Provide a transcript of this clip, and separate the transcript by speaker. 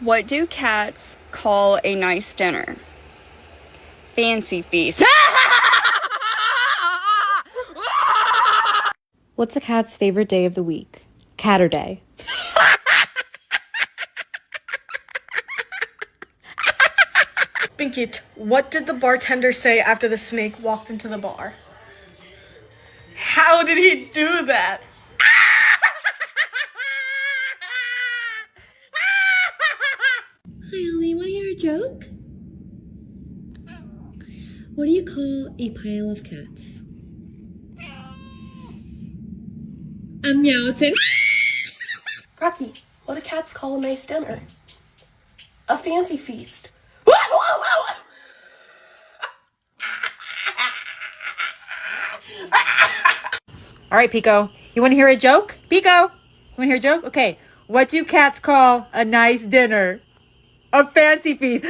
Speaker 1: What do cats call a nice dinner? Fancy feast.
Speaker 2: What's a cat's favorite day of the week? Catterday.
Speaker 3: Binkit, what did the bartender say after the snake walked into the bar? How did he do that?
Speaker 4: Hi, Ollie. Want to hear a joke? What do you call a pile of cats? A meowton.
Speaker 5: Rocky, what do cats call a nice dinner? A fancy feast.
Speaker 6: All right, Pico. You want to hear a joke? Pico, you want to hear a joke? Okay. What do cats call a nice dinner? A fancy feast.